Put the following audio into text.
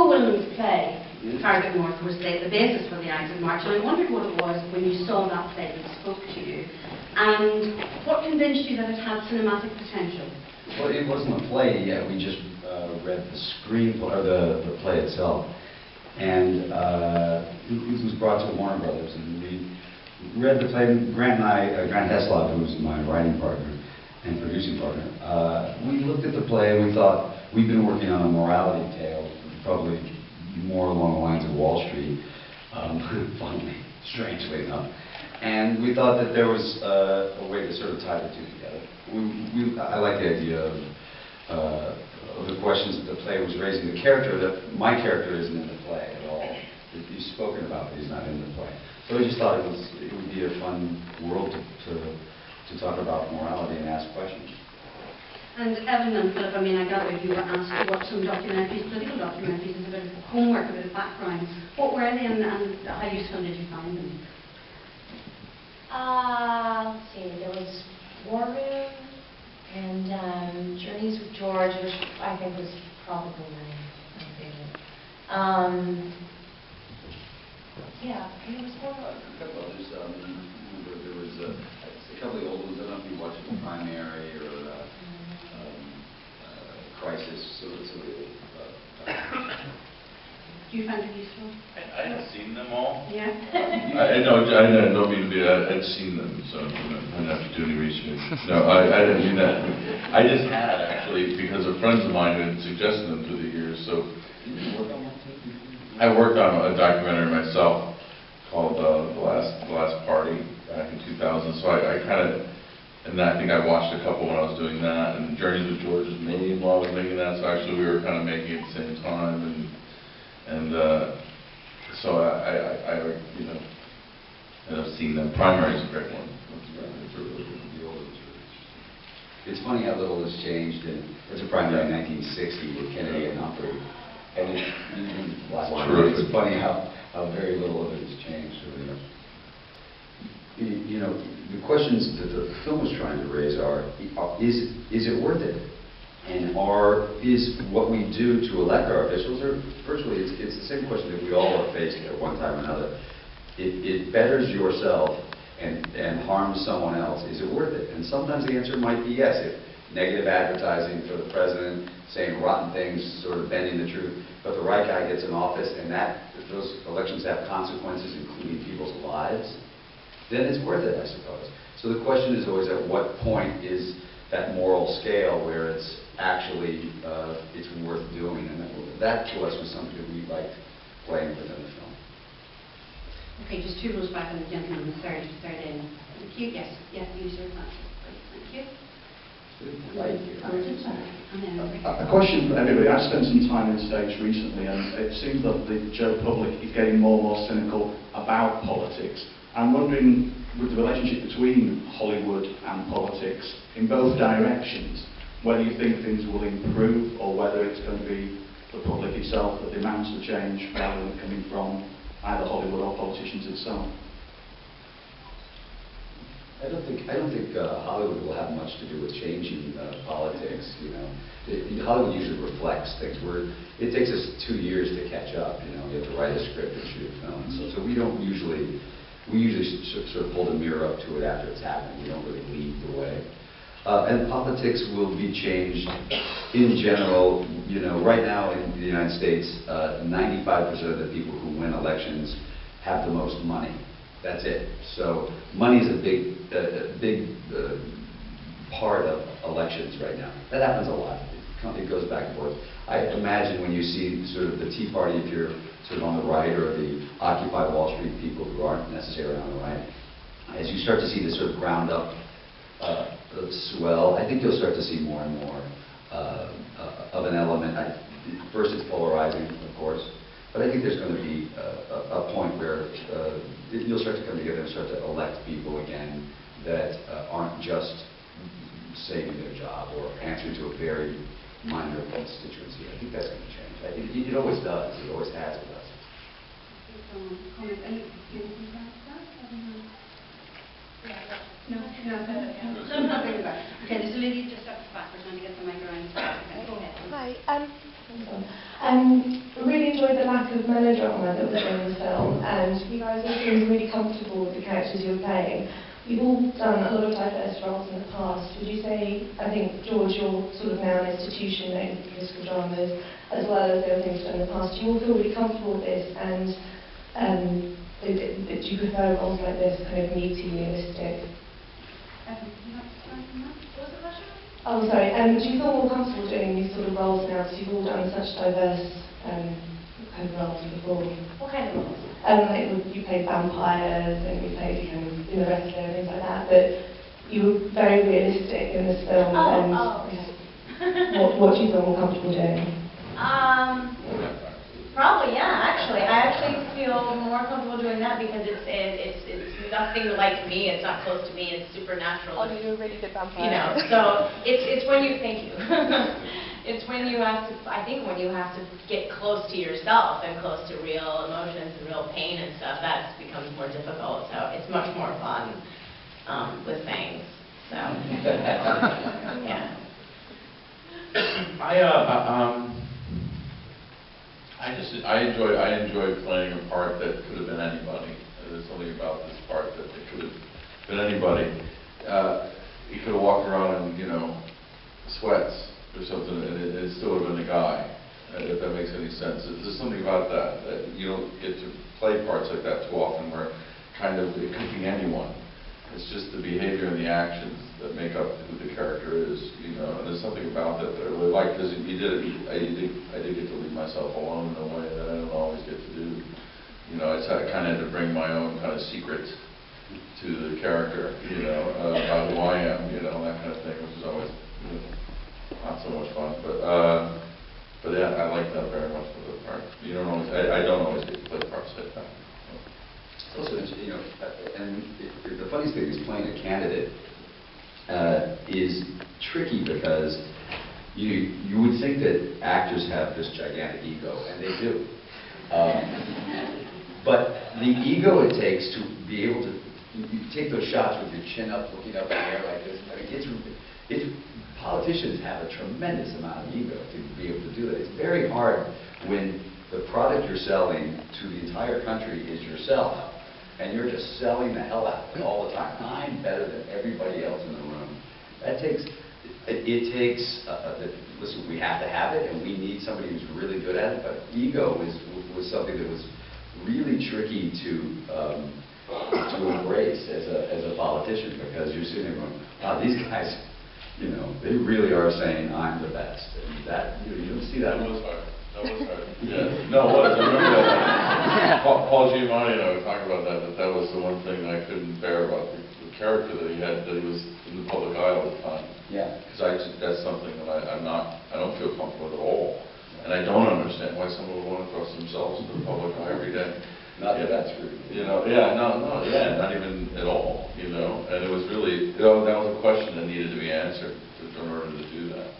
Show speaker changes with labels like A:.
A: Paul Williams' play, Farragut North, was the basis for the Ides of March, and I wondered what it was when you saw that play that spoke to you, and what convinced you that it had cinematic potential?
B: Well, it wasn't a play yet. We just read the screenplay, or the play itself, and it was brought to Warner Brothers, and we read the play. Grant and I, Grant Heslop, who was my writing partner and producing partner, we looked at the play and we thought, we've been working on a morality tale, probably more along the lines of Wall Street, funnily, strangely enough. And we thought that there was a way to sort of tie the two together. I like the idea of the questions that the play was raising. The character, that my character isn't in the play at all. He's spoken about, but he's not in the play. So we just thought it would be a fun world to talk about morality and ask questions.
A: And Evan and Philip, I mean, I gather you were asked to watch some documentaries, political documentaries, as a bit of homework, a bit of background. What were they, and how useful did you find them?
C: Let's see, there was War Room and Journeys with George, which I think was probably my favorite. Yeah, and there was one more.
B: A couple others. There was a couple of old ones. I don't know if you watched The Primary or Crisis.
A: Do you find it useful?
D: I had seen them all.
A: Yeah.
D: I don't mean to be. I'd seen them, so I didn't have to do any research. No, I didn't mean that. I just had actually, because of friends of mine had suggested them through the years. So I worked on a documentary myself called The Last Party back in 2000. So I kind of, and I think I watched a couple when I was doing that. And Journeys with George was made while I was making that. So actually we were kind of making it at the same time. And so I you know, and I've seen them. Primary is a great one.
B: It's a really good. The old ones are interesting. It's funny how little has changed. And there's a primary in 1960 with Kennedy and Humphrey. And it's funny how very little of it has changed. You know, the questions that the film was trying to raise are, is it worth it? And is what we do to elect our officials, or virtually it's the same question that we all are faced at one time or another. It betters yourself and harms someone else. Is it worth it? And sometimes the answer might be yes. If negative advertising for the president, saying rotten things, sort of bending the truth, but the right guy gets in office and those elections have consequences, including people's lives, then it's worth it, I suppose. So the question is always, at what point is that moral scale where it's actually it's worth doing? And that to us was something that we liked playing within the film.
A: Okay, just two rows back on the gentleman, the third in. Thank you. Yes, you sir. Thank you.
E: A question for everybody. I've spent some time in the States recently, and it seems that the general public is getting more and more cynical about politics. I'm wondering, with the relationship between Hollywood and politics in both directions, whether you think things will improve or whether it's going to be the public itself that demands the change rather than coming from either Hollywood or politicians itself.
B: I don't think Hollywood will have much to do with changing politics. You know, Hollywood usually reflects things. It takes us 2 years to catch up. You know, you have to write a script and shoot a film. So we don't usually. We usually sort of hold a mirror up to it after it's happened. We don't really lead the way. And politics will be changed in general. You know, right now in the United States, 95% of the people who win elections have the most money. That's it. So money is a big part of elections right now. That happens a lot. It goes back and forth. I imagine when you see sort of the Tea Party, if you're sort of on the right, or the Occupy Wall Street people who aren't necessarily on the right, as you start to see this sort of ground up swell, I think you'll start to see more and more of an element. First it's polarizing, of course, but I think there's going to be a point where you'll start to come together and start to elect people again that aren't just saving their job or answering to a very minor constituency. I think that's going to change. I think it always does. It always has with us.
A: Nothing about it. Okay, there's a lady just up the back. We're trying to get the mic around. Okay, go ahead.
C: Hi. Really
F: the same film, and you guys all seem really comfortable with the characters you're playing. You've all done a lot of diverse roles in the past. Would you say, I think, George, you're sort of now an institution known for political dramas, as well as the other things you've done in the past. Do you all feel really comfortable with this, and do you prefer roles like this, kind of meaty, realistic? Oh, sorry. Do you feel more comfortable doing these sort of roles now, because you've all done such diverse kind of roles before?
C: What kind of roles?
F: Like you played vampires and you played kind of in the wrestler and things like that, but you were very realistic in this film. And what do you feel more comfortable doing?
C: Probably, yeah. Actually, I actually feel more comfortable doing that because it's nothing like me. It's not close to me. It's supernatural.
F: Oh, you're a really good vampire.
C: You know, so it's when you thank you. It's when you have to. I think when you have to get close to yourself and close to real emotions and real pain and stuff, that becomes more difficult. So it's much more fun with things. So yeah.
D: I enjoyed playing a part that could have been anybody. There's something about this part that it could have been anybody. He could have walked around in, sweats or something, and it still would have been a guy, if that makes any sense. There's something about that you don't get to play parts like that too often, where kind of it could be anyone. It's just the behavior and the actions that make up who the character is, and there's something about that that I really like, because I did get to leave myself alone in a way that I don't always get to do. I kind of had to bring my own kind of secret to the character, about who I am, that kind of thing, which is always not so much fun. But yeah, I like that very much for the part. I don't always get to play parts like that.
B: Also, and the funniest thing is playing a candidate is tricky, because you would think that actors have this gigantic ego, and they do. But the ego it takes to be able to you take those shots with your chin up, looking up in the air like this. I mean, politicians have a tremendous amount of ego to be able to do that. It's very hard when the product you're selling to the entire country is yourself, and you're just selling the hell out of it all the time. I'm better than everybody else in the room. That takes, listen, we have to have it, and we need somebody who's really good at it, but ego was something that was really tricky to embrace as a politician, because you're sitting there going, wow, these guys, they really are saying I'm the best. And that, you don't see that.
D: That was hard. Yeah. No, it was. I remember that. Paul Giamatti and I were talking about that was the one thing I couldn't bear about the character that he had, that he was in the public eye all the time.
B: Yeah.
D: Because that's something that I don't feel comfortable with at all. And I don't understand why someone would want to thrust themselves into the public eye every day.
B: Not that that's true.
D: Not even at all, And it was really, that was a question that needed to be answered in order to do that.